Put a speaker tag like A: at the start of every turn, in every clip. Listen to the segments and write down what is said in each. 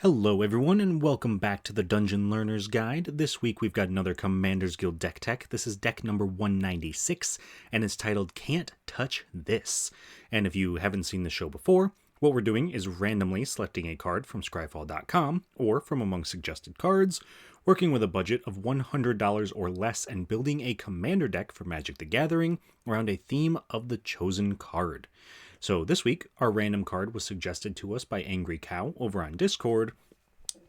A: Hello everyone and welcome back to the Dungeon Learner's Guide. This week we've got another Commander's Guild deck tech. This is deck number 196 and it's titled Can't Touch This. And if you haven't seen the show before, what we're doing is randomly selecting a card from scryfall.com or from among suggested cards, working with a budget of $100 or less and building a commander deck for Magic the Gathering around a theme of the chosen card. So this week, our random card was suggested to us by Angry Cow over on Discord,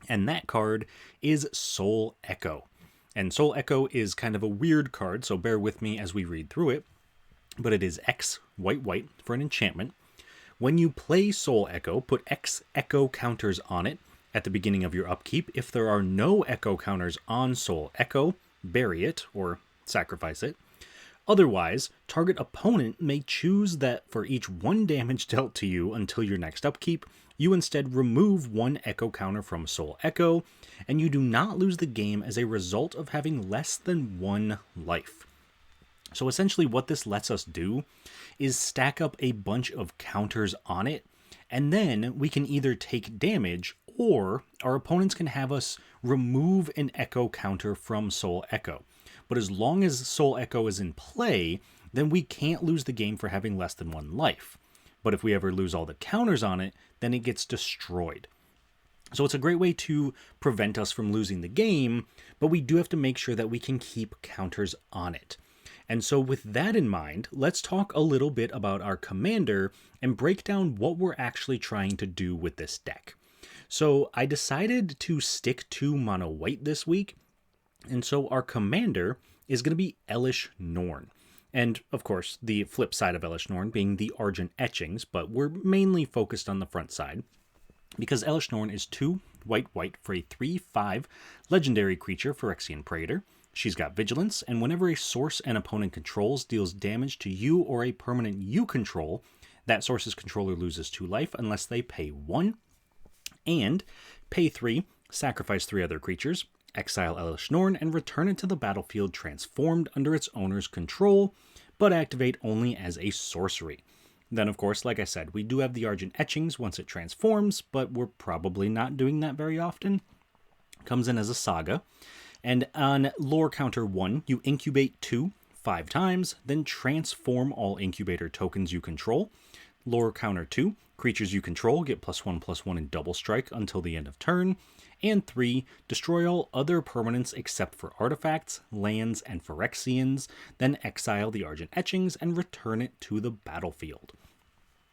A: and that card is Soul Echo. And Soul Echo is kind of a weird card, so bear with me as we read through it, but it is X white for an enchantment. When you play Soul Echo, put X Echo counters on it at the beginning of your upkeep. If there are no Echo counters on Soul Echo, bury it or sacrifice it. Otherwise, target opponent may choose that for each 1 damage dealt to you until your next upkeep, you instead remove 1 Echo counter from Soul Echo, and you do not lose the game as a result of having less than 1 life. So essentially what this lets us do is stack up a bunch of counters on it, and then we can either take damage or our opponents can have us remove an Echo counter from Soul Echo. But as long as Soul Echo is in play, then we can't lose the game for having less than 1 life. But if we ever lose all the counters on it, then it gets destroyed. So it's a great way to prevent us from losing the game, but we do have to make sure that we can keep counters on it. And so with that in mind, let's talk a little bit about our commander and break down what we're actually trying to do with this deck. So I decided to stick to mono white this week, and so our commander is going to be Elesh Norn. And of course, the flip side of Elesh Norn being the Argent Etchings, but we're mainly focused on the front side because Elesh Norn is 2 white for a 3/5 legendary creature, Phyrexian Praetor. She's got Vigilance, and whenever a source an opponent controls deals damage to you or a permanent you control, that source's controller loses 2 life unless they pay 1. And pay 3, sacrifice 3 other creatures, exile Elesh Norn, and return it to the battlefield transformed under its owner's control, but activate only as a sorcery. Then, of course, like I said, we do have the Argent Etchings once it transforms, but we're probably not doing that very often. Comes in as a saga. And on lore counter 1, you incubate 2 5 times, then transform all incubator tokens you control. Lore counter 2, creatures you control get +1/+1 in double strike until the end of turn. And 3, destroy all other permanents except for artifacts, lands, and Phyrexians, then exile the Argent Etchings and return it to the battlefield.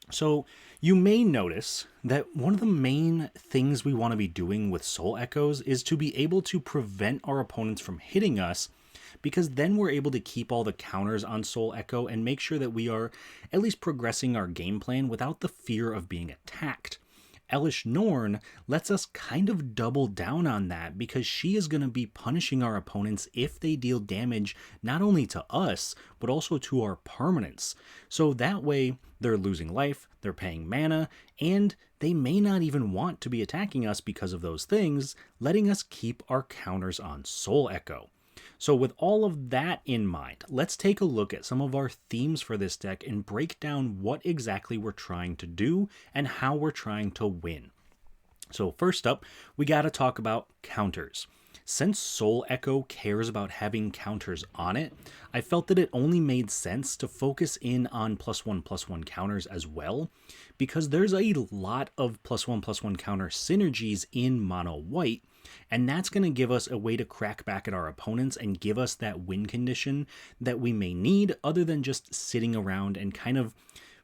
A: So you may notice that one of the main things we want to be doing with Soul Echoes is to be able to prevent our opponents from hitting us, because then we're able to keep all the counters on Soul Echo and make sure that we are at least progressing our game plan without the fear of being attacked. Elesh Norn lets us kind of double down on that because she is going to be punishing our opponents if they deal damage not only to us, but also to our permanents. So that way they're losing life, they're paying mana, and they may not even want to be attacking us because of those things, letting us keep our counters on Soul Echo. So with all of that in mind, let's take a look at some of our themes for this deck and break down what exactly we're trying to do and how we're trying to win. So first up, we got to talk about counters. Since Soul Echo cares about having counters on it, I felt that it only made sense to focus in on +1/+1 counters as well, because there's a lot of +1/+1 counter synergies in mono white, and that's going to give us a way to crack back at our opponents and give us that win condition that we may need, other than just sitting around and kind of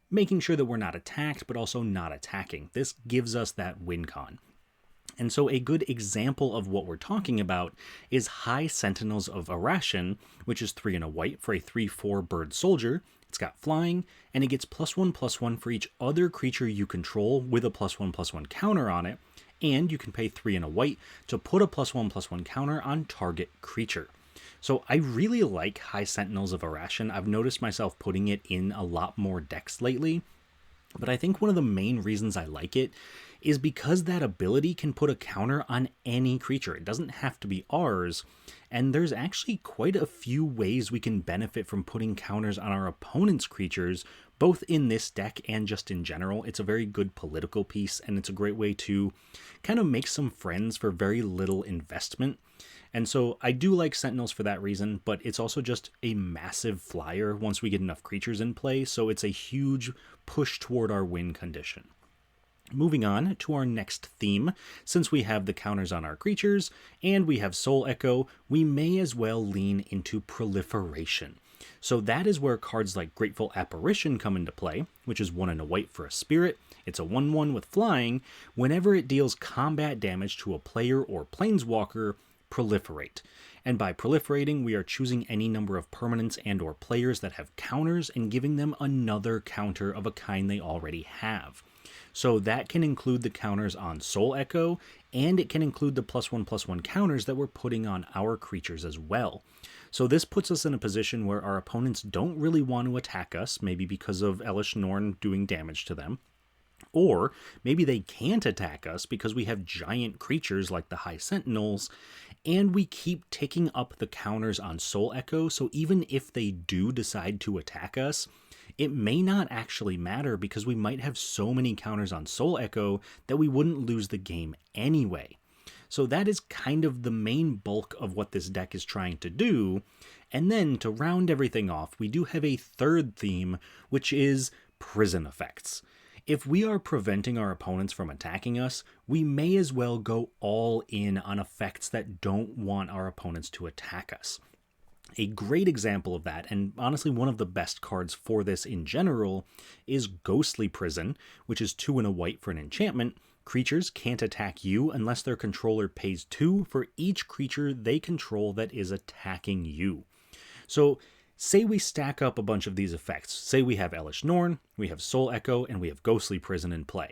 A: making sure that we're not attacked, but also not attacking. This gives us that win con. And so a good example of what we're talking about is High Sentinels of Arashen, which is 3 and a white for a 3/4 bird soldier. It's got flying, and it gets +1/+1 for each other creature you control with a +1/+1 counter on it, and you can pay 3 and a white to put a +1/+1 counter on target creature. So I really like High Sentinels of Arashen. I've noticed myself putting it in a lot more decks lately, but I think one of the main reasons I like it is because that ability can put a counter on any creature. It doesn't have to be ours, and there's actually quite a few ways we can benefit from putting counters on our opponent's creatures both in this deck and just in general. It's a very good political piece, and it's a great way to kind of make some friends for very little investment. And so I do like Sentinels for that reason, but it's also just a massive flyer once we get enough creatures in play, so it's a huge push toward our win condition. Moving on to our next theme, since we have the counters on our creatures and we have Soul Echo, we may as well lean into proliferation. So that is where cards like Grateful Apparition come into play, which is 1 and a white for a spirit. It's a 1/1 with flying. Whenever it deals combat damage to a player or planeswalker, proliferate. And by proliferating, we are choosing any number of permanents and or players that have counters and giving them another counter of a kind they already have. So that can include the counters on Soul Echo, and it can include the +1/+1 counters that we're putting on our creatures as well. So this puts us in a position where our opponents don't really want to attack us, maybe because of Elesh Norn doing damage to them. Or maybe they can't attack us because we have giant creatures like the High Sentinels, and we keep ticking up the counters on Soul Echo, so even if they do decide to attack us, it may not actually matter because we might have so many counters on Soul Echo that we wouldn't lose the game anyway. So that is kind of the main bulk of what this deck is trying to do. And then to round everything off, we do have a third theme, which is prison effects. If we are preventing our opponents from attacking us, we may as well go all in on effects that don't want our opponents to attack us. A great example of that, and honestly one of the best cards for this in general, is Ghostly Prison, which is 2 and a white for an enchantment. Creatures can't attack you unless their controller pays 2 for each creature they control that is attacking you. So say we stack up a bunch of these effects. Say we have Elesh Norn, we have Soul Echo, and we have Ghostly Prison in play.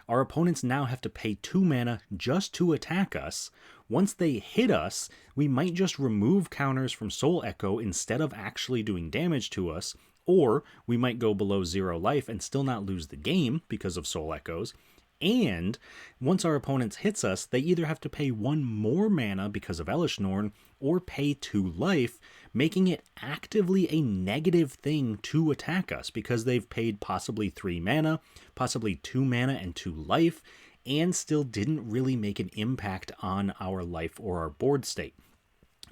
A: Our opponents now have to pay 2 mana just to attack us. Once they hit us, we might just remove counters from Soul Echo instead of actually doing damage to us, or we might go below 0 life and still not lose the game because of Soul Echoes. And once our opponents hits us, they either have to pay 1 more mana because of Elesh Norn, or pay 2 life, making it actively a negative thing to attack us because they've paid possibly 3 mana, possibly 2 mana and 2 life, and still didn't really make an impact on our life or our board state.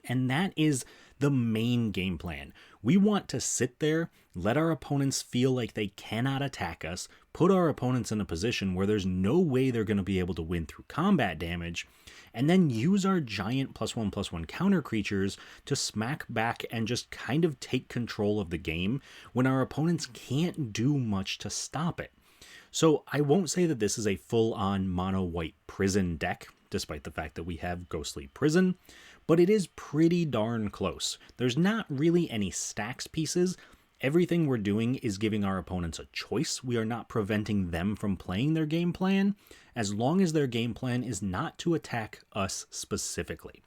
A: And that is the main game plan. We want to sit there, let our opponents feel like they cannot attack us, put our opponents in a position where there's no way they're going to be able to win through combat damage, and then use our giant +1/+1 counter creatures to smack back and just kind of take control of the game when our opponents can't do much to stop it. So I won't say that this is a full-on mono-white prison deck, despite the fact that we have Ghostly Prison, but it is pretty darn close. There's not really any stacks pieces. Everything we're doing is giving our opponents a choice. We are not preventing them from playing their game plan, as long as their game plan is not to attack us specifically.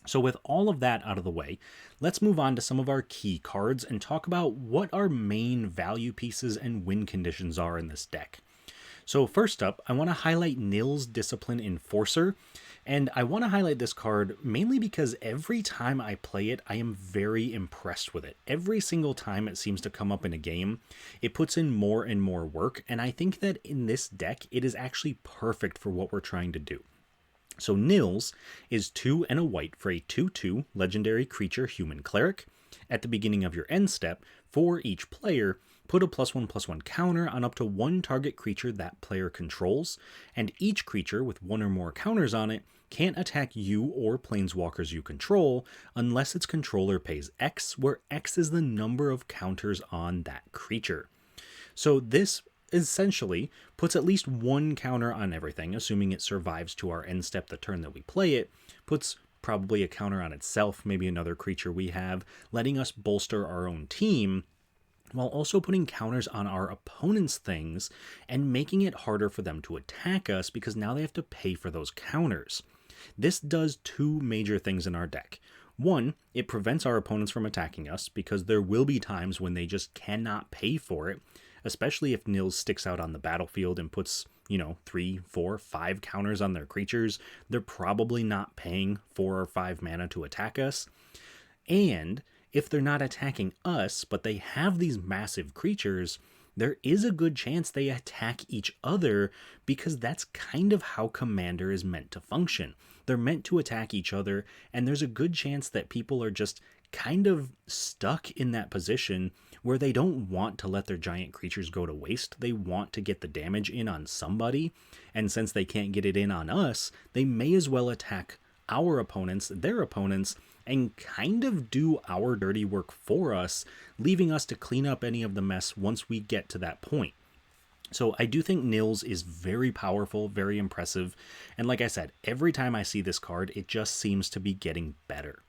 A: So with all of that out of the way, let's move on to some of our key cards and talk about what our main value pieces and win conditions are in this deck. So first up, I want to highlight Nil's Discipline Enforcer, and I want to highlight this card mainly because every time I play it, I am very impressed with it. Every single time it seems to come up in a game, it puts in more and more work, and I think that in this deck, it is actually perfect for what we're trying to do. So Nils is 2 and a white for a 2/2 legendary creature human cleric. At the beginning of your end step, for each player, put a +1/+1 counter on up to 1 target creature that player controls, and each creature with 1 or more counters on it can't attack you or planeswalkers you control unless its controller pays X, where X is the number of counters on that creature. So this essentially puts at least 1 counter on everything, assuming it survives to our end step the turn that we play it, puts probably a counter on itself, maybe another creature we have, letting us bolster our own team, while also putting counters on our opponent's things and making it harder for them to attack us because now they have to pay for those counters. This does 2 major things in our deck. 1, it prevents our opponents from attacking us because there will be times when they just cannot pay for it, especially if Nils sticks out on the battlefield and puts, 3, 4, 5 counters on their creatures. They're probably not paying 4 or 5 mana to attack us. And if they're not attacking us, but they have these massive creatures, there is a good chance they attack each other, because that's kind of how Commander is meant to function. They're meant to attack each other, and there's a good chance that people are just kind of stuck in that position where they don't want to let their giant creatures go to waste. They want to get the damage in on somebody, and since they can't get it in on us, they may as well attack our opponents, their opponents, and kind of do our dirty work for us, leaving us to clean up any of the mess once we get to that point. So I do think Nils is very powerful, very impressive, and like I said, every time I see this card, it just seems to be getting better.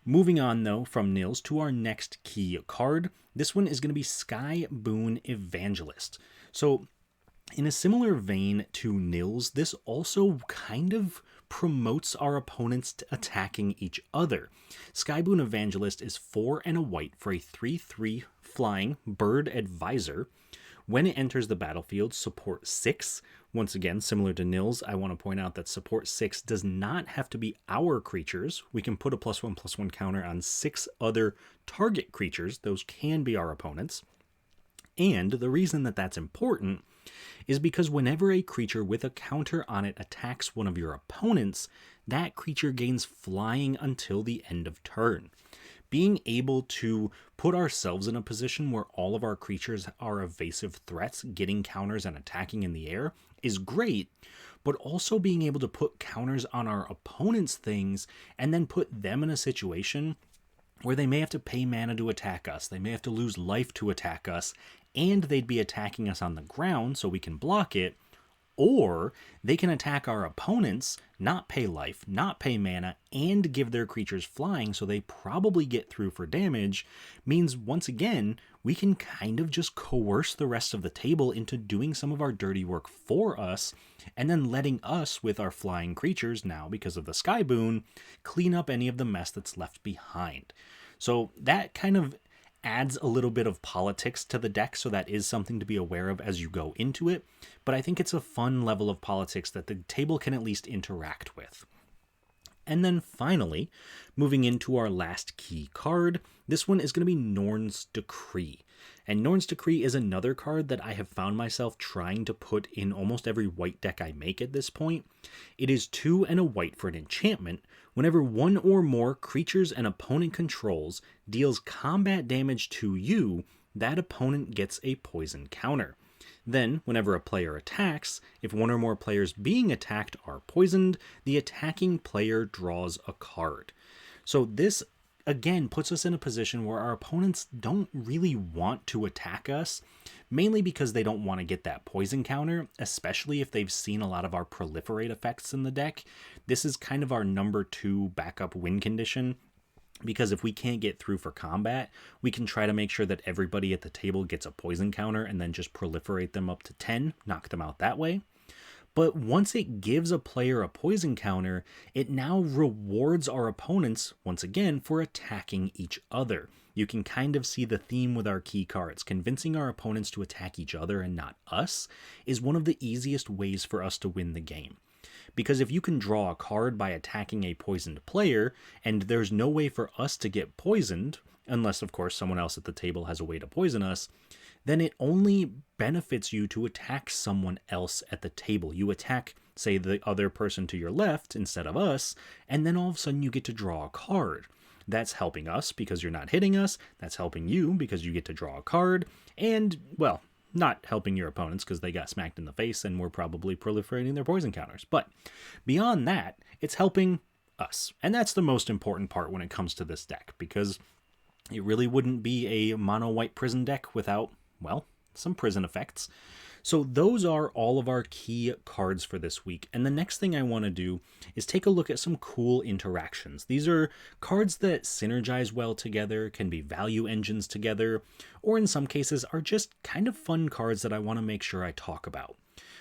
A: Moving on, though, from Nils to our next key card. This one is going to be Sky Boon Evangelist. So in a similar vein to Nils, this also kind of promotes our opponents to attacking each other. Sky Boon Evangelist is 4 and a white for a 3/3 flying bird advisor. When it enters the battlefield, support 6. Once again, similar to Nils, I want to point out that support 6 does not have to be our creatures. We can put a +1/+1 counter on 6 other target creatures. Those can be our opponents. And the reason that that's important is because whenever a creature with a counter on it attacks one of your opponents, that creature gains flying until the end of turn. Being able to put ourselves in a position where all of our creatures are evasive threats, getting counters and attacking in the air, is great, but also being able to put counters on our opponent's things and then put them in a situation where they may have to pay mana to attack us, they may have to lose life to attack us, and they'd be attacking us on the ground so we can block it, or they can attack our opponents, not pay life, not pay mana, and give their creatures flying so they probably get through for damage, means once again, we can kind of just coerce the rest of the table into doing some of our dirty work for us, and then letting us, with our flying creatures now because of the Sky Boon, clean up any of the mess that's left behind. So that kind of adds a little bit of politics to the deck, so that is something to be aware of as you go into it, but I think it's a fun level of politics that the table can at least interact with. And then finally, moving into our last key card, this one is going to be Norn's Decree. And Norn's Decree is another card that I have found myself trying to put in almost every white deck I make at this point. It is 2 and a white for an enchantment. Whenever one or more creatures an opponent controls deals combat damage to you, that opponent gets a poison counter. Then, whenever a player attacks, if one or more players being attacked are poisoned, the attacking player draws a card. So this, again, puts us in a position where our opponents don't really want to attack us, mainly because they don't want to get that poison counter, especially if they've seen a lot of our proliferate effects in the deck. This is kind of our number 2 backup win condition, because if we can't get through for combat, we can try to make sure that everybody at the table gets a poison counter and then just proliferate them up to 10, knock them out that way. But once it gives a player a poison counter, it now rewards our opponents, once again, for attacking each other. You can kind of see the theme with our key cards. Convincing our opponents to attack each other and not us is one of the easiest ways for us to win the game. Because if you can draw a card by attacking a poisoned player, and there's no way for us to get poisoned, unless of course someone else at the table has a way to poison us, then it only benefits you to attack someone else at the table. You attack, say, the other person to your left instead of us, and then all of a sudden you get to draw a card. That's helping us because you're not hitting us, that's helping you because you get to draw a card, and, well, not helping your opponents because they got smacked in the face and were probably proliferating their poison counters. But beyond that, it's helping us. And that's the most important part when it comes to this deck, because it really wouldn't be a mono-white prison deck without, well, some prison effects. So those are all of our key cards for this week. And the next thing I want to do is take a look at some cool interactions. These are cards that synergize well together, can be value engines together, or in some cases are just kind of fun cards that I want to make sure I talk about.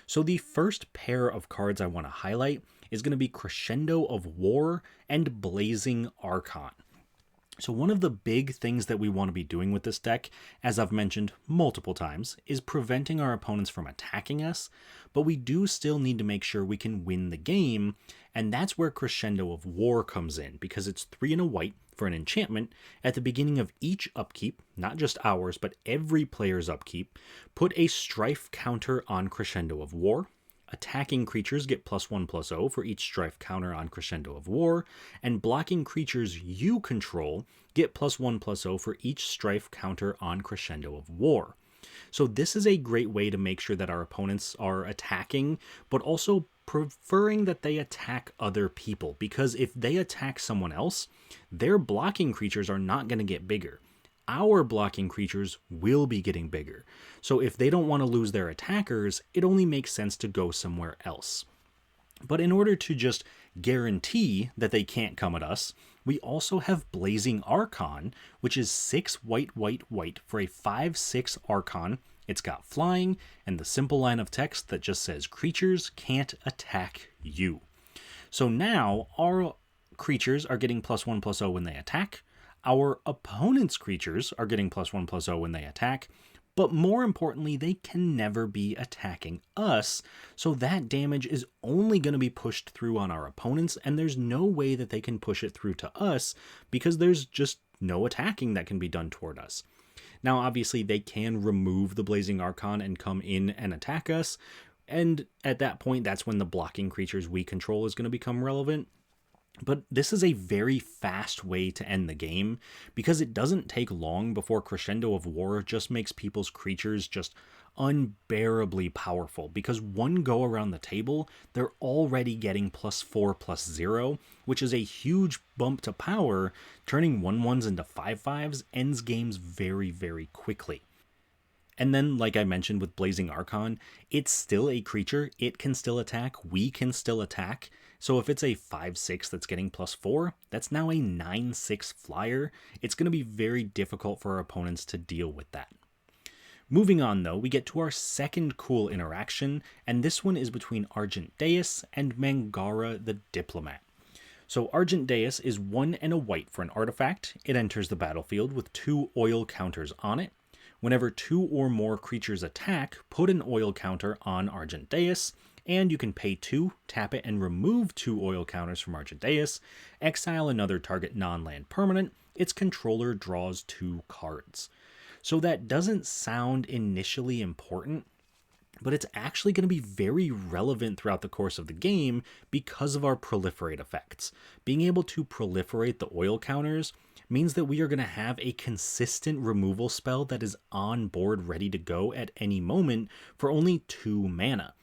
A: So the first pair of cards I want to highlight is going to be Crescendo of War and Blazing Archon. So one of the big things that we want to be doing with this deck, as I've mentioned multiple times, is preventing our opponents from attacking us, but we do still need to make sure we can win the game, and that's where Crescendo of War comes in, because it's 3 and a white for an enchantment. At the beginning of each upkeep, not just ours, but every player's upkeep, put a strife counter on Crescendo of War. Attacking creatures get +1/+0 for each strife counter on Crescendo of War, and blocking creatures you control get +1/+0 for each strife counter on Crescendo of War. So this is a great way to make sure that our opponents are attacking, but also preferring that they attack other people, because if they attack someone else, their blocking creatures are not going to get bigger. Our blocking creatures will be getting bigger. So if they don't want to lose their attackers, it only makes sense to go somewhere else. But in order to just guarantee that they can't come at us, we also have Blazing Archon, which is 6 white, white, white for a 5/6 Archon. It's got flying and the simple line of text that just says creatures can't attack you. So now our creatures are getting +1/+0 when they attack. Our opponent's creatures are getting +1/+0 when they attack, but more importantly, they can never be attacking us, so that damage is only going to be pushed through on our opponents, and there's no way that they can push it through to us, because there's just no attacking that can be done toward us. Now, obviously, they can remove the Blazing Archon and come in and attack us, and at that point, that's when the blocking creatures we control is going to become relevant. But this is a very fast way to end the game, because it doesn't take long before Crescendo of War just makes people's creatures just unbearably powerful, because one go around the table, they're already getting +4/+0, which is a huge bump to power. Turning 1/1s into 5/5s ends games very, very quickly. And then, like I mentioned with Blazing Archon, it's still a creature, it can still attack, we can still attack. So if it's a 5/6 that's getting +4, that's now a 9/6 flyer. It's going to be very difficult for our opponents to deal with that. Moving on though, we get to our second cool interaction, and this one is between Argent Deus and Mangara the Diplomat. So Argent Deus is 1 and a white for an artifact. It enters the battlefield with 2 oil counters on it. Whenever 2 or more creatures attack, put an oil counter on Argent Deus, and you can pay 2, tap it, and remove 2 oil counters from Argent Deus, exile another target non-land permanent, its controller draws 2 cards. So that doesn't sound initially important, but it's actually going to be very relevant throughout the course of the game because of our proliferate effects. Being able to proliferate the oil counters means that we are going to have a consistent removal spell that is on board ready to go at any moment for only 2 mana.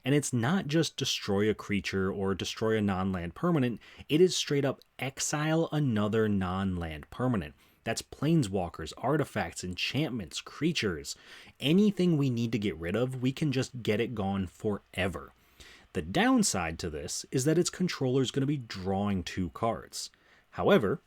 A: And it's not just destroy a creature or destroy a non-land permanent, it is straight up exile another non-land permanent. That's planeswalkers, artifacts, enchantments, creatures. Anything we need to get rid of, we can just get it gone forever. The downside to this is that its controller is going to be drawing 2 cards. However,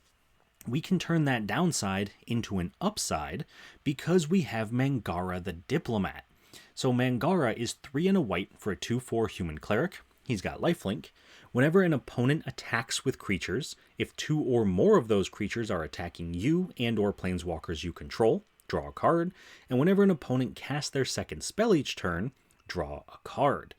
A: we can turn that downside into an upside because we have Mangara the Diplomat. So Mangara is 3 and a white for a 2/4 human cleric. He's got lifelink. Whenever an opponent attacks with creatures, if 2 or more of those creatures are attacking you and or planeswalkers you control, draw a card. And whenever an opponent casts their second spell each turn, draw a card.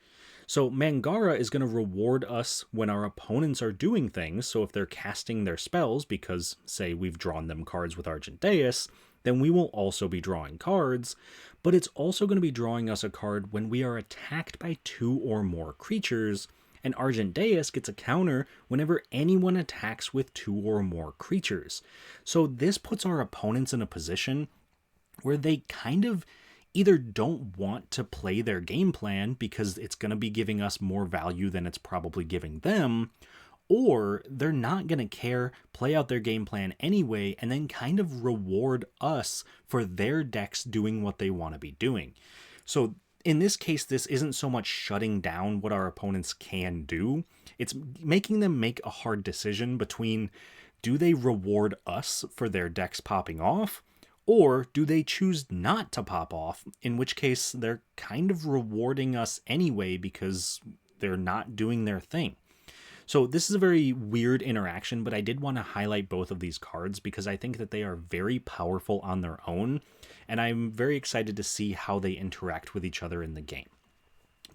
A: So Mangara is going to reward us when our opponents are doing things. So if they're casting their spells because, say, we've drawn them cards with Argent Deus, then we will also be drawing cards, but it's also going to be drawing us a card when we are attacked by 2 or more creatures, and Argent Deus gets a counter whenever anyone attacks with 2 or more creatures. So this puts our opponents in a position where they kind of either don't want to play their game plan because it's going to be giving us more value than it's probably giving them, or they're not going to care, play out their game plan anyway, and then kind of reward us for their decks doing what they want to be doing. So in this case, this isn't so much shutting down what our opponents can do, it's making them make a hard decision between, do they reward us for their decks popping off, or do they choose not to pop off, in which case they're kind of rewarding us anyway because they're not doing their thing. So this is a very weird interaction, but I did want to highlight both of these cards because I think that they are very powerful on their own, and I'm very excited to see how they interact with each other in the game.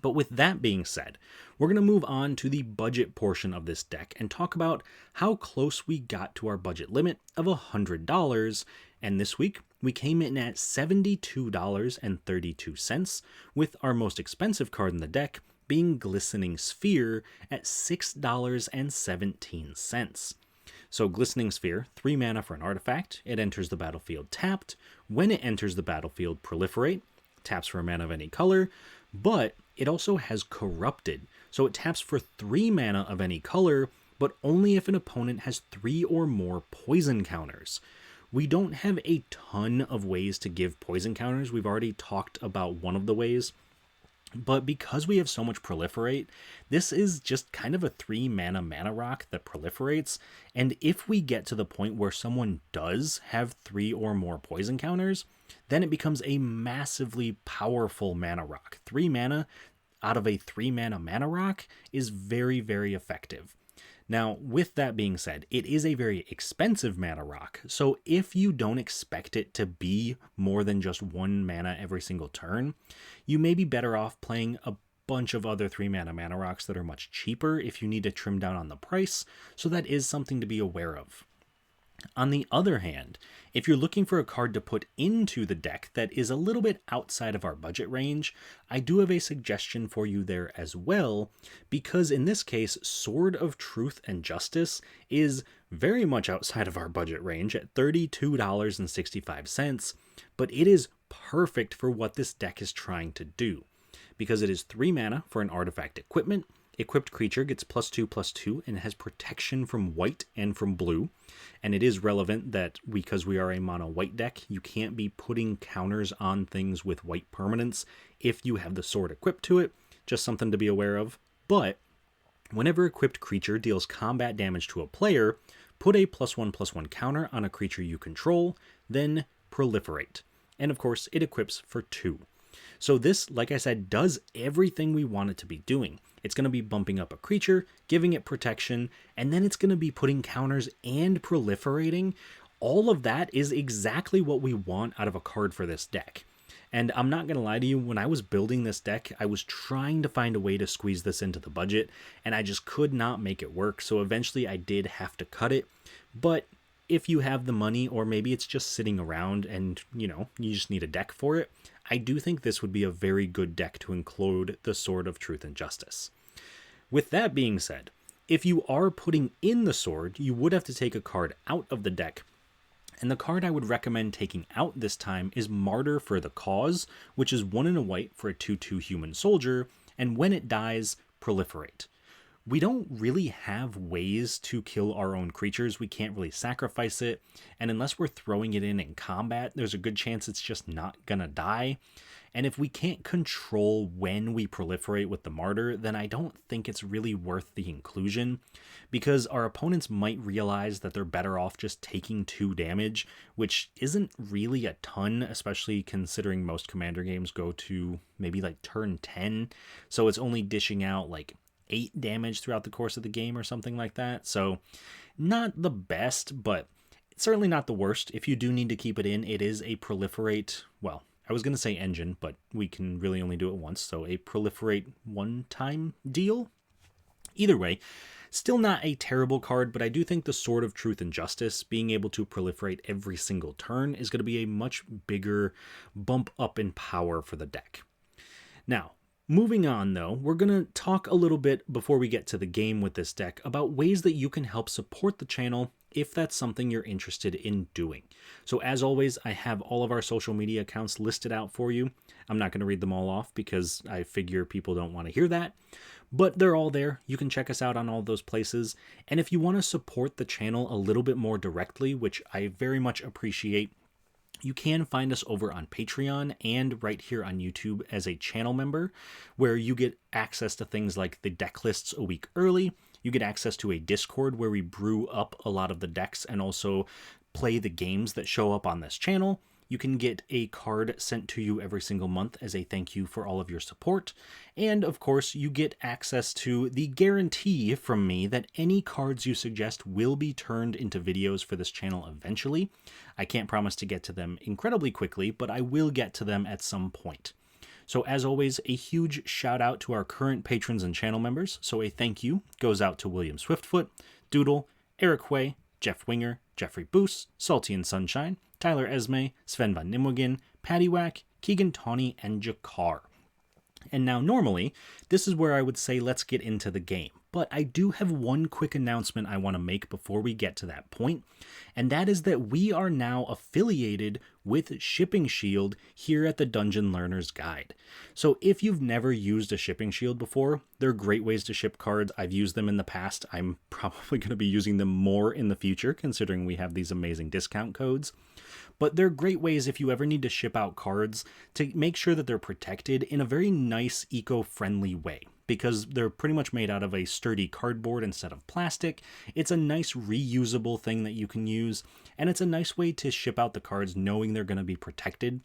A: But with that being said, we're going to move on to the budget portion of this deck and talk about how close we got to our budget limit of $100, and this week we came in at $72.32, with our most expensive card in the deck being Glistening Sphere at $6.17. So Glistening Sphere, 3 mana for an artifact, it enters the battlefield tapped. When it enters the battlefield, proliferate, taps for a mana of any color, but it also has Corrupted, so it taps for 3 mana of any color, but only if an opponent has 3 or more poison counters. We don't have a ton of ways to give poison counters. We've already talked about one of the ways, but because we have so much proliferate, this is just kind of a 3 mana rock that proliferates, and if we get to the point where someone does have 3 or more poison counters, then it becomes a massively powerful mana rock. 3 mana out of a 3 mana rock is very, very effective. Now, with that being said, it is a very expensive mana rock, so if you don't expect it to be more than just 1 mana every single turn, you may be better off playing a bunch of other 3 mana rocks that are much cheaper if you need to trim down on the price, so that is something to be aware of. On the other hand, if you're looking for a card to put into the deck that is a little bit outside of our budget range, I do have a suggestion for you there as well, because in this case, Sword of Truth and Justice is very much outside of our budget range at $32.65, but it is perfect for what this deck is trying to do, because it is 3 mana for an artifact equipment. Equipped creature gets +2/+2 and has protection from white and from blue. And it is relevant that because we are a mono white deck, you can't be putting counters on things with white permanents if you have the sword equipped to it. Just something to be aware of. But whenever equipped creature deals combat damage to a player, put a +1/+1 counter on a creature you control, then proliferate. And of course, it equips for 2. So this, like I said, does everything we want it to be doing. It's going to be bumping up a creature, giving it protection, and then it's going to be putting counters and proliferating. All of that is exactly what we want out of a card for this deck. And I'm not going to lie to you, when I was building this deck, I was trying to find a way to squeeze this into the budget, and I just could not make it work, so eventually I did have to cut it. But if you have the money, or maybe it's just sitting around and, you just need a deck for it, I do think this would be a very good deck to include the Sword of Truth and Justice. With that being said, if you are putting in the sword, you would have to take a card out of the deck. And the card I would recommend taking out this time is Martyr for the Cause, which is 1 and a white for a 2/2 human soldier, and when it dies, proliferate. We don't really have ways to kill our own creatures. We can't really sacrifice it, and unless we're throwing it in combat, there's a good chance it's just not gonna die. And if we can't control when we proliferate with the Martyr, then I don't think it's really worth the inclusion, because our opponents might realize that they're better off just taking 2 damage, which isn't really a ton, especially considering most Commander games go to maybe like turn 10, so it's only dishing out like 8 damage throughout the course of the game or something like that. So not the best, but certainly not the worst. If you do need to keep it in, it is a proliferate, well, I was going to say engine, but we can really only do it once, so a proliferate one-time deal. Either way, still not a terrible card, but I do think the Sword of Truth and Justice, being able to proliferate every single turn, is going to be a much bigger bump up in power for the deck. Now, moving on though, we're going to talk a little bit before we get to the game with this deck about ways that you can help support the channel if that's something you're interested in doing. So as always, I have all of our social media accounts listed out for you. I'm not going to read them all off because I figure people don't want to hear that, but they're all there. You can check us out on all those places. And if you want to support the channel a little bit more directly, which I very much appreciate, you can find us over on Patreon and right here on YouTube as a channel member, where you get access to things like the deck lists a week early. You get access to a Discord where we brew up a lot of the decks and also play the games that show up on this channel. you can get a card sent to you every single month as a thank you for all of your support. And of course, you get access to the guarantee from me that any cards you suggest will be turned into videos for this channel eventually. I can't promise to get to them incredibly quickly, but I will get to them at some point. So as always, a huge shout out to our current patrons and channel members. So a thank you goes out to William Swiftfoot, Doodle, Eric Way, Jeff Winger, Jeffrey Boos, Salty and Sunshine, Tyler Esme, Sven van Nimwegen, Paddywhack, Keegan Tawney, and Jakar. And now normally, this is where I would say let's get into the game. But I do have one quick announcement I want to make before we get to that point, and that is that we are now affiliated with Shipping Shield here at the Dungeon Learner's Guide. So if you've never used a Shipping Shield before, they're great ways to ship cards. I've used them in the past. I'm probably going to be using them more in the future, considering we have these amazing discount codes. But they're great ways if you ever need to ship out cards to make sure that they're protected in a very nice, eco-friendly way, because they're pretty much made out of a sturdy cardboard instead of plastic. It's a nice reusable thing that you can use, and it's a nice way to ship out the cards knowing they're going to be protected.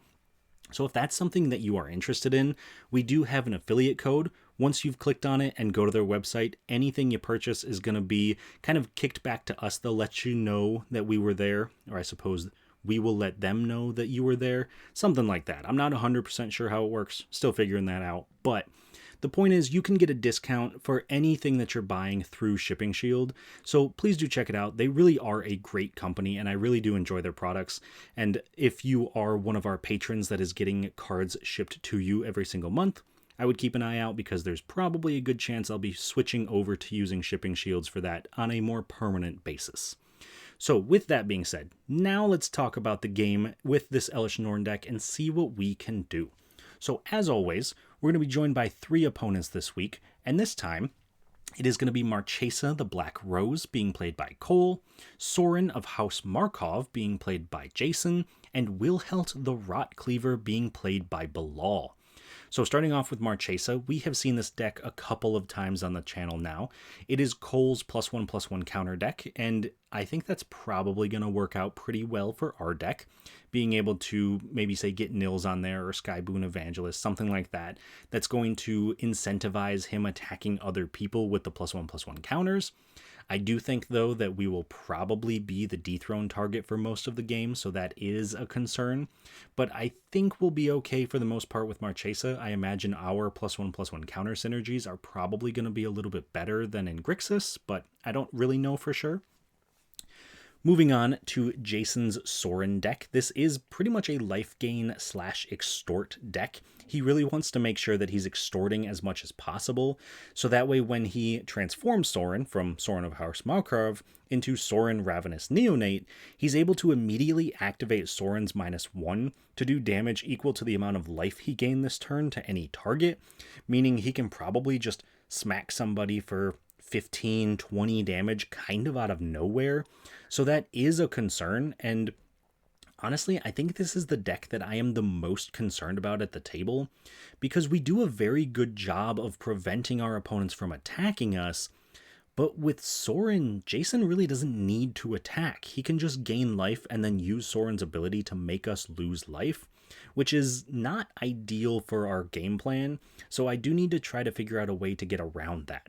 A: So if that's something that you are interested in, we do have an affiliate code. Once you've clicked on it and go to their website, anything you purchase is going to be kind of kicked back to us. They'll let you know that we were there, or I suppose we will let them know that you were there, something like that. I'm not 100% sure how it works, still figuring that out, but the point is you can get a discount for anything that you're buying through Shipping Shield, so please do check it out. They really are a great company, and I really do enjoy their products. And if you are one of our patrons that is getting cards shipped to you every single month, I would keep an eye out, because there's probably a good chance I'll be switching over to using Shipping Shields for that on a more permanent basis. So with that being said, now let's talk about the game with this Elesh Norn deck and see what we can do. So as always, we're going to be joined by 3 opponents this week, and this time it is going to be Marchesa the Black Rose being played by Cole, Soren of House Markov being played by Jason, and Wilhelt the Rot Cleaver being played by Bilal. So starting off with Marchesa, we have seen this deck a couple of times on the channel now. It is Cole's +1/+1 counter deck, and I think that's probably going to work out pretty well for our deck. Being able to maybe say get Nils on there or Skyboon Evangelist, something like that, that's going to incentivize him attacking other people with the +1/+1 counters. I do think, though, that we will probably be the dethroned target for most of the game, so that is a concern. But I think we'll be okay for the most part with Marchesa. I imagine our +1/+1 counter synergies are probably going to be a little bit better than in Grixis, but I don't really know for sure. Moving on to Jason's Soren deck. This is pretty much a life gain / extort deck. He really wants to make sure that he's extorting as much as possible, so that way when he transforms Soren from Soren of House Markov into Soren Ravenous Neonate, he's able to immediately activate Soren's -1 to do damage equal to the amount of life he gained this turn to any target, meaning he can probably just smack somebody for 15, 20 damage kind of out of nowhere. So that is a concern, and honestly, I think this is the deck that I am the most concerned about at the table, because we do a very good job of preventing our opponents from attacking us, but with Soren, Jason really doesn't need to attack. He can just gain life and then use Soren's ability to make us lose life, which is not ideal for our game plan, so I do need to try to figure out a way to get around that.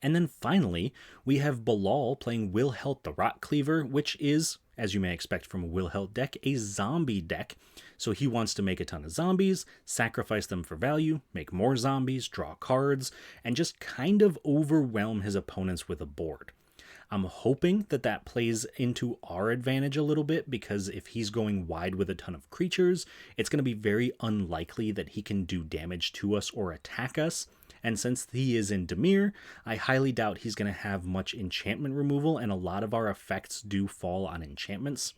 A: And then finally, we have Bilal playing Wilhelt the Rot Cleaver, which is, as you may expect from a Wilhelt deck, a zombie deck. So he wants to make a ton of zombies, sacrifice them for value, make more zombies, draw cards, and just kind of overwhelm his opponents with a board. I'm hoping that that plays into our advantage a little bit, because if he's going wide with a ton of creatures, it's going to be very unlikely that he can do damage to us or attack us. And since he is in Dimir, I highly doubt he's going to have much enchantment removal, and a lot of our effects do fall on enchantments.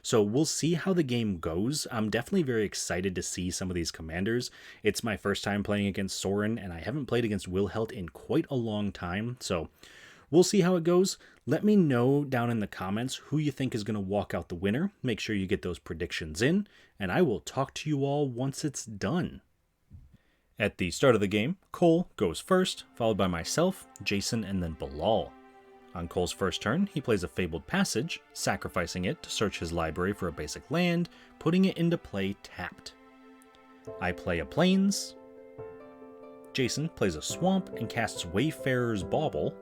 A: So we'll see how the game goes. I'm definitely very excited to see some of these commanders. It's my first time playing against Soren, and I haven't played against Wilhelt in quite a long time, so we'll see how it goes. Let me know down in the comments who you think is going to walk out the winner. Make sure you get those predictions in, and I will talk to you all once it's done. At the start of the game, Cole goes first, followed by myself, Jason, and then Bilal. On Cole's first turn, he plays a Fabled Passage, sacrificing it to search his library for a basic land, putting it into play tapped. I play a Plains. Jason plays a Swamp and casts Wayfarer's Bauble.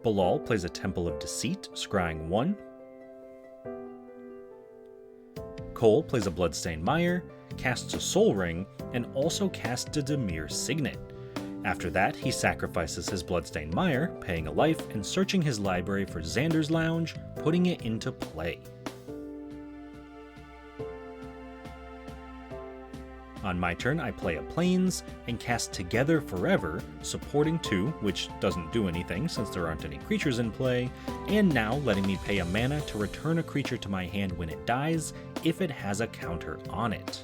A: Bilal plays a Temple of Deceit, scrying 1. Cole plays a Bloodstained Mire, casts a Soul Ring, and also casts a Dimir Signet. After that, he sacrifices his Bloodstained Mire, paying a life, and searching his library for Xander's Lounge, putting it into play. On my turn, I play a Plains and cast Together Forever, supporting 2, which doesn't do anything since there aren't any creatures in play, and now letting me pay a mana to return a creature to my hand when it dies, if it has a counter on it.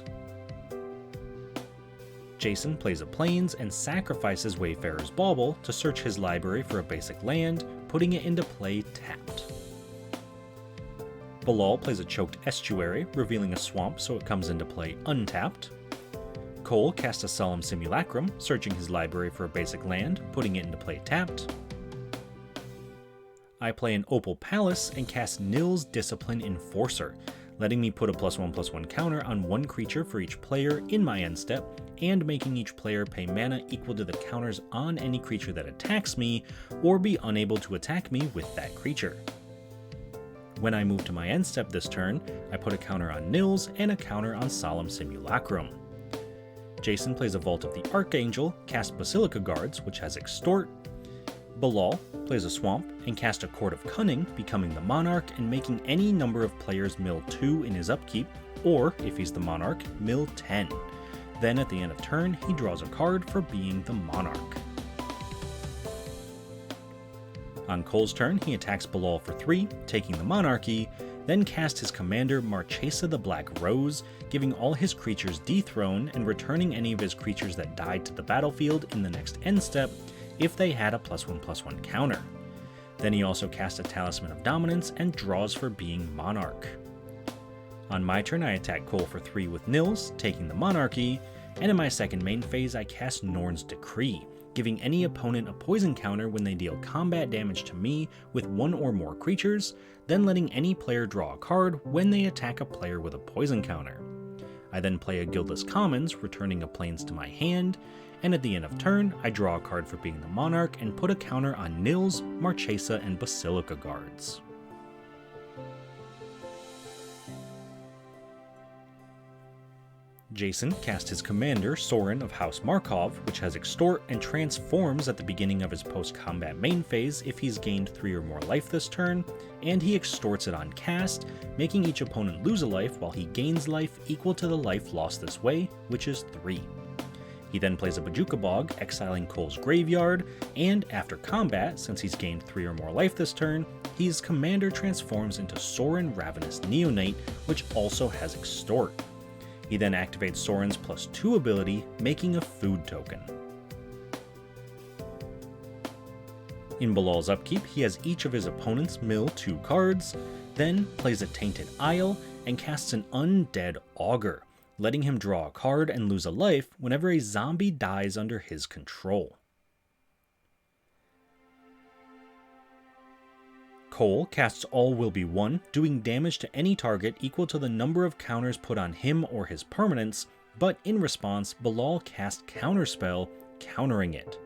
A: Jason plays a Plains and sacrifices Wayfarer's Bauble to search his library for a basic land, putting it into play tapped. Bilal plays a Choked Estuary, revealing a swamp so it comes into play untapped. Cole casts a Solemn Simulacrum, searching his library for a basic land, putting it into play tapped. I play an Opal Palace and cast Nil's Discipline Enforcer, letting me put a +1/+1 counter on 1 creature for each player in my end step, and making each player pay mana equal to the counters on any creature that attacks me, or be unable to attack me with that creature. When I move to my end step this turn, I put a counter on Nils and a counter on Solemn Simulacrum. Jason plays a Vault of the Archangel, casts Basilica Guards, which has Extort. Bilal plays a Swamp and casts a Court of Cunning, becoming the Monarch and making any number of players mill 2 in his upkeep, or, if he's the Monarch, mill 10. Then at the end of turn, he draws a card for being the Monarch. On Cole's turn, he attacks Bilal for 3, taking the Monarchy, then casts his commander Marchesa the Black Rose, giving all his creatures Dethrone and returning any of his creatures that died to the battlefield in the next end step if they had a +1/+1 counter. Then he also casts a Talisman of Dominance and draws for being Monarch. On my turn, I attack Cole for 3 with Nils, taking the Monarchy, and in my second main phase I cast Norn's Decree, giving any opponent a poison counter when they deal combat damage to me with 1 or more creatures, then letting any player draw a card when they attack a player with a poison counter. I then play a Guildless Commons, returning a Plains to my hand, and at the end of turn, I draw a card for being the Monarch and put a counter on Nils, Marchesa, and Basilica Guards. Jason cast his commander, Sorin of House Markov, which has Extort and transforms at the beginning of his post-combat main phase if he's gained 3 or more life this turn, and he extorts it on cast, making each opponent lose a life while he gains life equal to the life lost this way, which is 3. He then plays a Bojuka Bog, exiling Cole's graveyard, and after combat, since he's gained 3 or more life this turn, his commander transforms into Sorin Ravenous Neonate, which also has Extort. He then activates Sorin's +2 ability, making a food token. In Bilal's upkeep, he has each of his opponents mill 2 cards, then plays a Tainted Isle and casts an Undead Augur, letting him draw a card and lose a life whenever a zombie dies under his control. Cole casts All Will Be One, doing damage to any target equal to the number of counters put on him or his permanents, but in response, Bilal casts Counterspell, countering it.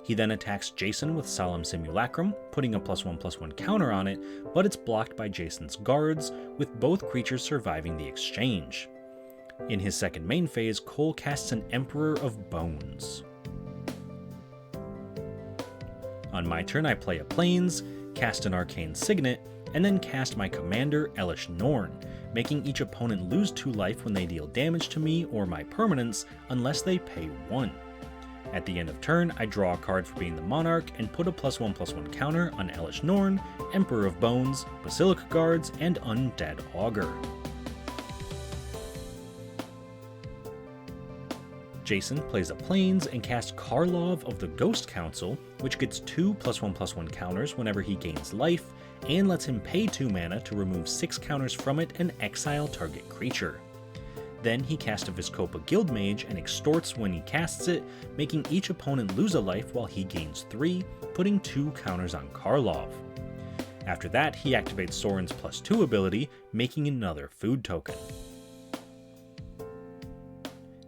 A: He then attacks Jason with Solemn Simulacrum, putting a +1/+1 counter on it, but it's blocked by Jason's guards, with both creatures surviving the exchange. In his second main phase, Cole casts an Emperor of Bones. On my turn, I play a Plains, cast an Arcane Signet, and then cast my commander, Elesh Norn, making each opponent lose 2 life when they deal damage to me or my permanents unless they pay 1. At the end of turn, I draw a card for being the Monarch and put a +1/+1 counter on Elesh Norn, Emperor of Bones, Basilica Guards, and Undead Augur. Jason plays a Plains and casts Karlov of the Ghost Council, which gets 2 +1/+1 counters whenever he gains life, and lets him pay 2 mana to remove 6 counters from it and exile target creature. Then he casts a Vizkopa Guildmage and extorts when he casts it, making each opponent lose a life while he gains 3, putting 2 counters on Karlov. After that, he activates Soren's +2 ability, making another food token.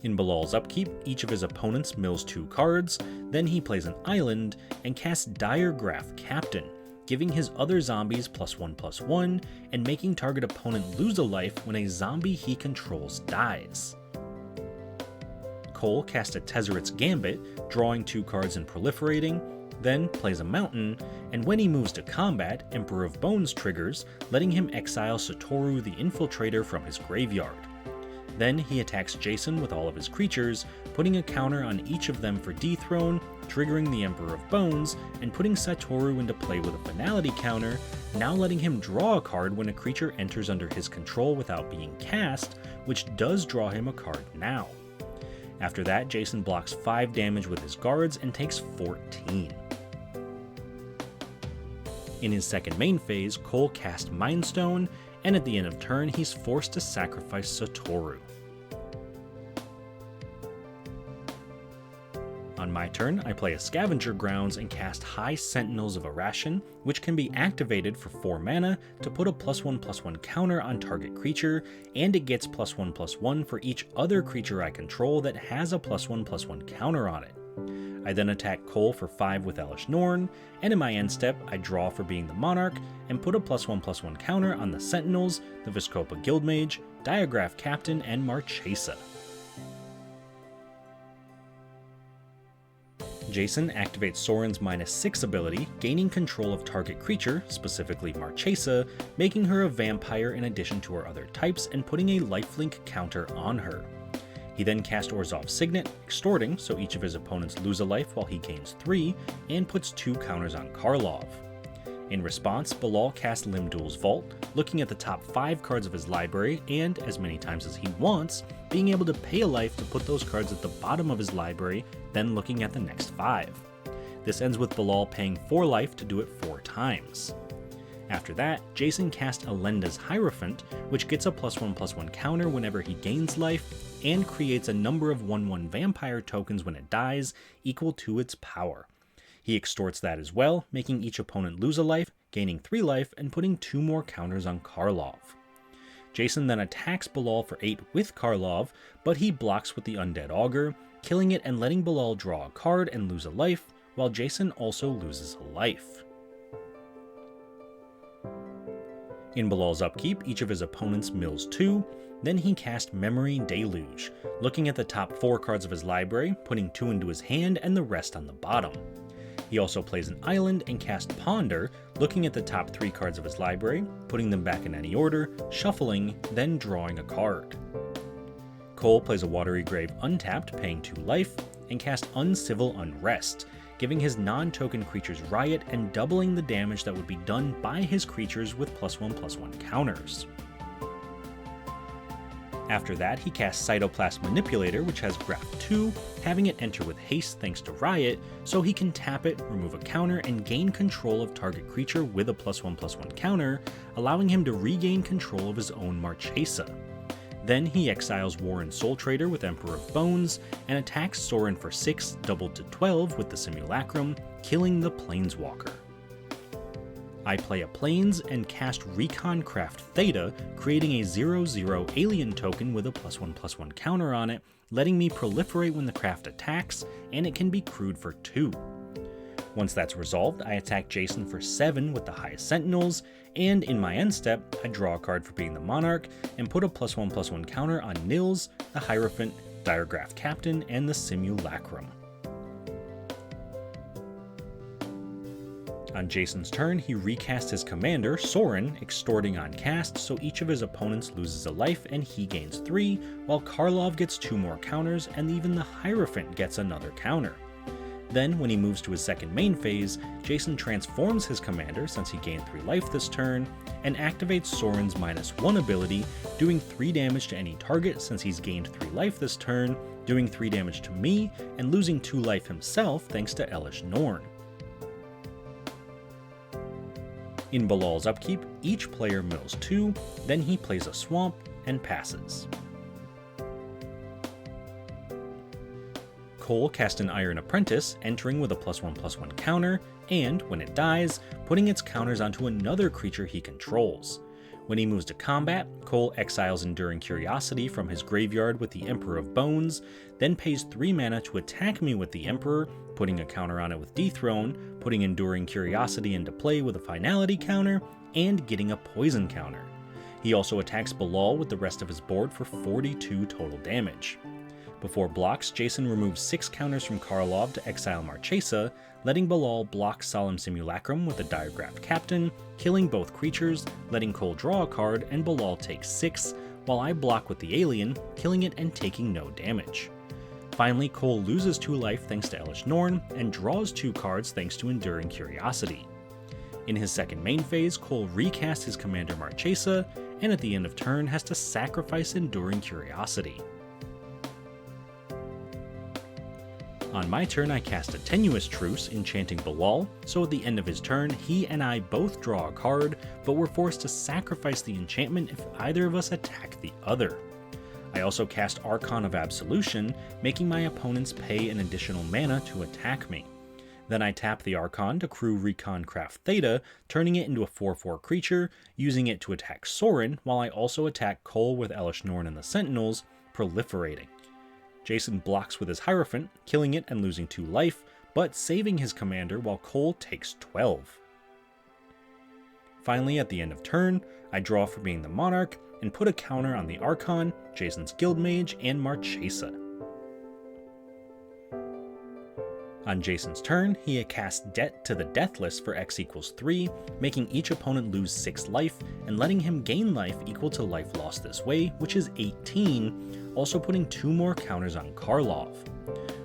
A: In Bilal's upkeep, each of his opponents mills 2 cards, then he plays an island and casts Diregraph Captain, giving his other zombies +1/+1 and making target opponent lose a life when a zombie he controls dies. Cole casts a Tezzeret's Gambit, drawing 2 cards and proliferating, then plays a mountain, and when he moves to combat, Emperor of Bones triggers, letting him exile Satoru the Infiltrator from his graveyard. Then he attacks Jason with all of his creatures, putting a counter on each of them for Dethrone, triggering the Emperor of Bones, and putting Satoru into play with a Finality counter, now letting him draw a card when a creature enters under his control without being cast, which does draw him a card now. After that, Jason blocks 5 damage with his guards and takes 14. In his second main phase, Cole casts Mind Stone, and at the end of turn, he's forced to sacrifice Satoru. On my turn, I play a Scavenger Grounds and cast High Sentinels of Arashen, which can be activated for 4 mana to put a +1/+1 counter on target creature, and it gets +1/+1 for each other creature I control that has a +1/+1 counter on it. I then attack Cole for 5 with Elesh Norn, and in my end step, I draw for being the Monarch, and put a +1/+1 counter on the Sentinels, the Vizkopa Guildmage, Diregraph Captain, and Marchesa. Jason activates Soren's -6 ability, gaining control of target creature, specifically Marchesa, making her a vampire in addition to her other types and putting a lifelink counter on her. He then casts Orzhov's Signet, extorting so each of his opponents lose a life while he gains 3, and puts 2 counters on Karlov. In response, Bilal casts Limdul's Vault, looking at the top 5 cards of his library and, as many times as he wants, being able to pay a life to put those cards at the bottom of his library, then looking at the next 5. This ends with Bilal paying 4 life to do it 4 times. After that, Jason casts Elenda's Hierophant, which gets a +1/+1 counter whenever he gains life, and creates a number of 1/1 vampire tokens when it dies, equal to its power. He extorts that as well, making each opponent lose a life, gaining 3 life, and putting 2 more counters on Karlov. Jason then attacks Bilal for 8 with Karlov, but he blocks with the Undead Augur, killing it and letting Bilal draw a card and lose a life, while Jason also loses a life. In Bilal's upkeep, each of his opponents mills 2, then he casts Memory Deluge, looking at the top 4 cards of his library, putting 2 into his hand and the rest on the bottom. He also plays an island and casts Ponder, looking at the top 3 cards of his library, putting them back in any order, shuffling, then drawing a card. Cole plays a Watery Grave untapped, paying 2 life, and casts Uncivil Unrest, giving his non-token creatures Riot and doubling the damage that would be done by his creatures with +1/+1 counters. After that, he casts Cytoplast Manipulator, which has Graph 2, having it enter with haste thanks to Riot, so he can tap it, remove a counter, and gain control of target creature with a +1/+1 counter, allowing him to regain control of his own Marchesa. Then he exiles Warren Soul Trader with Emperor of Bones, and attacks Soren for 6, doubled to 12 with the Simulacrum, killing the Planeswalker. I play a Plains and cast Reconcraft Theta, creating a 0/0 alien token with a +1/+1 counter on it, letting me proliferate when the craft attacks, and it can be crewed for 2. Once that's resolved, I attack Jason for 7 with the Highest Sentinels, and in my end step, I draw a card for being the Monarch, and put a +1/+1 counter on Nils, the Hierophant, Diregraph Captain, and the Simulacrum. On Jason's turn, he recasts his commander, Soren, extorting on cast, so each of his opponents loses a life and he gains 3, while Karlov gets 2 more counters, and even the Hierophant gets another counter. Then, when he moves to his second main phase, Jason transforms his commander, since he gained 3 life this turn, and activates Soren's -1 ability, doing 3 damage to any target since he's gained 3 life this turn, doing 3 damage to me, and losing 2 life himself thanks to Elesh Norn. In Bilal's upkeep, each player mills 2, then he plays a swamp and passes. Cole cast an Iron Apprentice, entering with a +1/+1 counter, and, when it dies, putting its counters onto another creature he controls. When he moves to combat, Cole exiles Enduring Curiosity from his graveyard with the Emperor of Bones, then pays 3 mana to attack me with the Emperor, putting a counter on it with Dethrone, putting Enduring Curiosity into play with a Finality counter, and getting a Poison counter. He also attacks Bilal with the rest of his board for 42 total damage. Before blocks, Jason removes 6 counters from Karlov to exile Marchesa, letting Bilal block Solemn Simulacrum with the Diregraphed Captain, killing both creatures, letting Cole draw a card, and Bilal takes 6, while I block with the Alien, killing it and taking no damage. Finally, Cole loses 2 life thanks to Elesh Norn, and draws 2 cards thanks to Enduring Curiosity. In his second main phase, Cole recasts his commander Marchesa, and at the end of turn has to sacrifice Enduring Curiosity. On my turn, I cast a Tenuous Truce, enchanting Bilal, so at the end of his turn, he and I both draw a card, but we're forced to sacrifice the enchantment if either of us attack the other. I also cast Archon of Absolution, making my opponents pay an additional mana to attack me. Then I tap the Archon to crew Recon Craft Theta, turning it into a 4/4 creature, using it to attack Sorin, while I also attack Cole with Elesh Norn and the Sentinels, proliferating. Jason blocks with his Hierophant, killing it and losing 2 life, but saving his commander while Cole takes 12. Finally, at the end of turn, I draw for being the Monarch, and put a counter on the Archon, Jason's Guildmage, and Marchesa. On Jason's turn, he casts Debt to the Deathless for X = 3, making each opponent lose 6 life, and letting him gain life equal to life lost this way, which is 18, also putting 2 more counters on Karlov.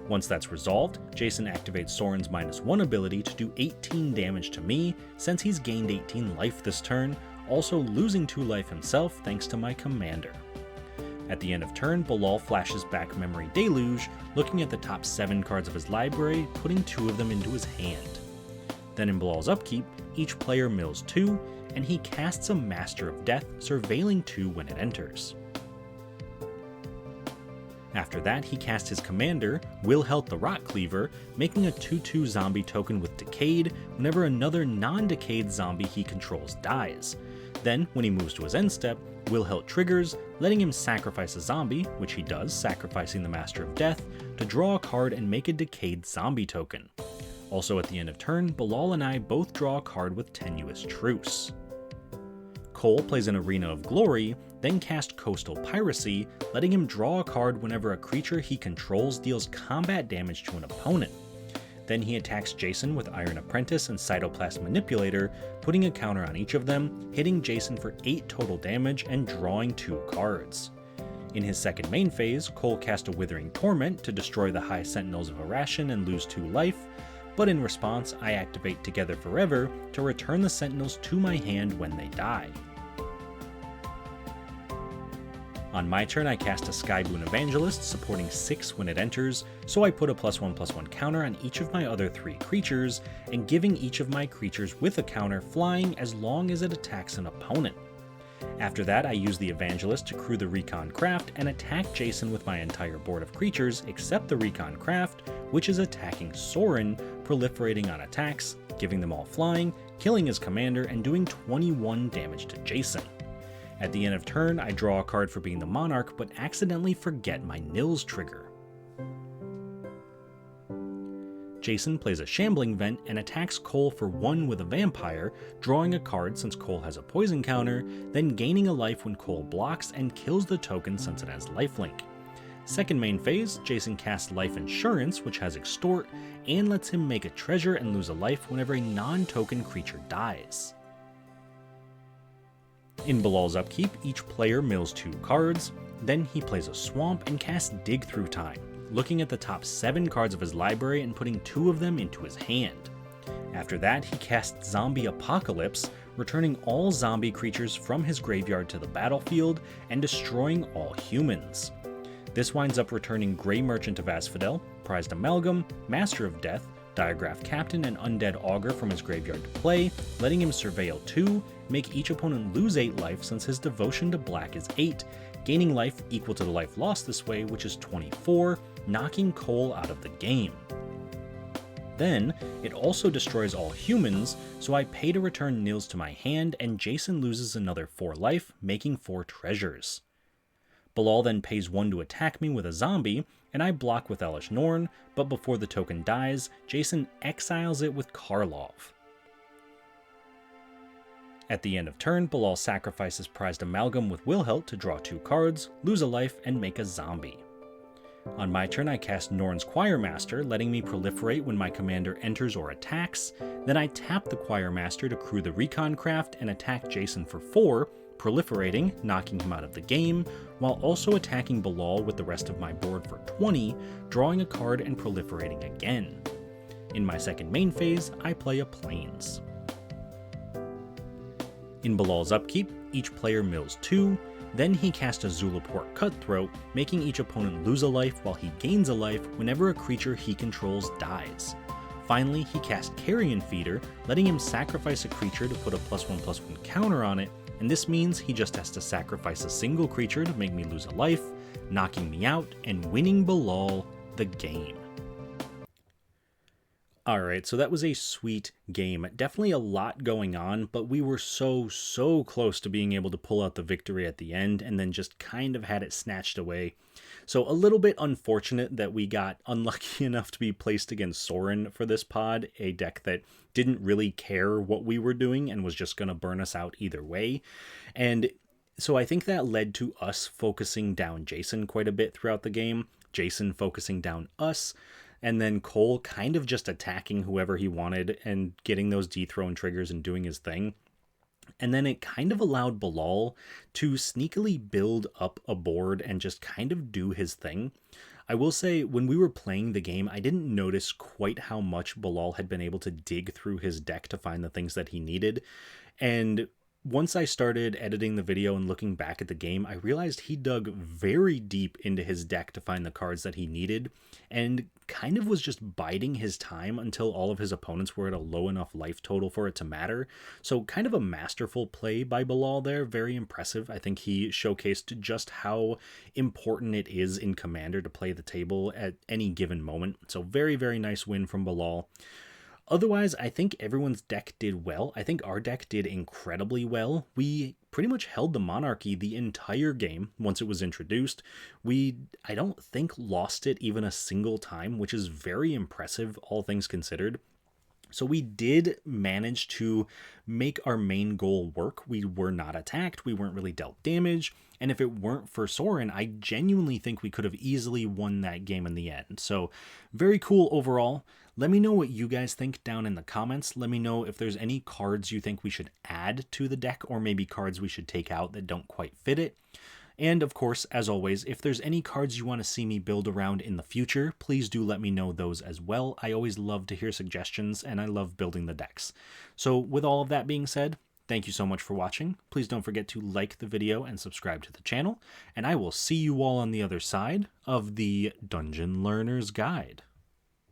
A: Once that's resolved, Jason activates Sorin's -1 ability to do 18 damage to me, since he's gained 18 life this turn, also losing 2 life himself thanks to my commander. At the end of turn, Bilal flashes back Memory Deluge, looking at the top 7 cards of his library, putting 2 of them into his hand. Then in Bilal's upkeep, each player mills 2, and he casts a Master of Death, surveilling 2 when it enters. After that, he casts his commander, Wilhelt the Rock Cleaver, making a 2/2 zombie token with Decayed whenever another non-decayed zombie he controls dies. Then, when he moves to his end step, Wilhelt triggers, letting him sacrifice a zombie, which he does, sacrificing the Master of Death, to draw a card and make a Decayed zombie token. Also at the end of turn, Bilal and I both draw a card with Tenuous Truce. Cole plays an Arena of Glory, then casts Coastal Piracy, letting him draw a card whenever a creature he controls deals combat damage to an opponent. Then he attacks Jason with Iron Apprentice and Cytoplast Manipulator, putting a counter on each of them, hitting Jason for 8 total damage and drawing 2 cards. In his second main phase, Cole cast a Withering Torment to destroy the High Sentinels of Arashen and lose 2 life, but in response I activate Together Forever to return the Sentinels to my hand when they die. On my turn, I cast a Skyboon Evangelist, supporting 6 when it enters, so I put a +1/+1 counter on each of my other 3 creatures, and giving each of my creatures with a counter flying as long as it attacks an opponent. After that, I use the Evangelist to crew the Recon Craft and attack Jason with my entire board of creatures except the Recon Craft, which is attacking Sorin, proliferating on attacks, giving them all flying, killing his commander, and doing 21 damage to Jason. At the end of turn, I draw a card for being the Monarch, but accidentally forget my Nils trigger. Jason plays a Shambling Vent and attacks Cole for 1 with a Vampire, drawing a card since Cole has a poison counter, then gaining a life when Cole blocks and kills the token since it has lifelink. Second main phase, Jason casts Life Insurance, which has Extort, and lets him make a treasure and lose a life whenever a non-token creature dies. In Bilal's upkeep, each player mills 2 cards, then he plays a Swamp and casts Dig Through Time, looking at the top 7 cards of his library and putting 2 of them into his hand. After that, he casts Zombie Apocalypse, returning all zombie creatures from his graveyard to the battlefield and destroying all humans. This winds up returning Grey Merchant of Asphodel, Prized Amalgam, Master of Death, Diregraphed Captain, and Undead Augur from his graveyard to play, letting him Surveil 2, make each opponent lose 8 life since his Devotion to Black is 8, gaining life equal to the life lost this way, which is 24, knocking Cole out of the game. Then, it also destroys all humans, so I pay to return Nils to my hand, and Jason loses another 4 life, making 4 treasures. Bilal then pays 1 to attack me with a zombie, and I block with Elesh Norn, but before the token dies, Jason exiles it with Karlov. At the end of turn, Bilal sacrifices Prized Amalgam with Wilhelt to draw 2 cards, lose a life, and make a zombie. On my turn, I cast Norn's Choirmaster, letting me proliferate when my commander enters or attacks. Then I tap the Choirmaster to crew the Recon Craft and attack Jason for 4, proliferating, knocking him out of the game, while also attacking Bilal with the rest of my board for 20, drawing a card and proliferating again. In my second main phase, I play a Plains. In Bilal's upkeep, each player mills 2, then he casts a Zulaport Cutthroat, making each opponent lose a life while he gains a life whenever a creature he controls dies. Finally, he casts Carrion Feeder, letting him sacrifice a creature to put a +1/+1 counter on it, and this means he just has to sacrifice a single creature to make me lose a life, knocking me out and winning Bilal the game. Alright, so that was a sweet game. Definitely a lot going on, but we were so close to being able to pull out the victory at the end, and then just kind of had it snatched away. So a little bit unfortunate that we got unlucky enough to be placed against Sorin for this pod, a deck that didn't really care what we were doing and was just going to burn us out either way. And so I think that led to us focusing down Jason quite a bit throughout the game, Jason focusing down us, and then Cole kind of just attacking whoever he wanted and getting those dethrone triggers and doing his thing. And then it kind of allowed Bilal to sneakily build up a board and just kind of do his thing. I will say, when we were playing the game, I didn't notice quite how much Bilal had been able to dig through his deck to find the things that he needed. And once I started editing the video and looking back at the game, I realized he dug very deep into his deck to find the cards that he needed, and kind of was just biding his time until all of his opponents were at a low enough life total for it to matter. So kind of a masterful play by Bilal there, very impressive. I think he showcased just how important it is in Commander to play the table at any given moment. So very nice win from Bilal. Otherwise, I think everyone's deck did well. I think our deck did incredibly well. We pretty much held the Monarchy the entire game once it was introduced. I don't think, lost it even a single time, which is very impressive, all things considered. So we did manage to make our main goal work. We were not attacked, we weren't really dealt damage, and if it weren't for Sorin, I genuinely think we could have easily won that game in the end. So very cool overall. Let me know what you guys think down in the comments. Let me know if there's any cards you think we should add to the deck, or maybe cards we should take out that don't quite fit it. And of course, as always, if there's any cards you want to see me build around in the future, please do let me know those as well. I always love to hear suggestions, and I love building the decks. So with all of that being said, thank you so much for watching. Please don't forget to like the video and subscribe to the channel, and I will see you all on the other side of the Dungeon Learner's Guide.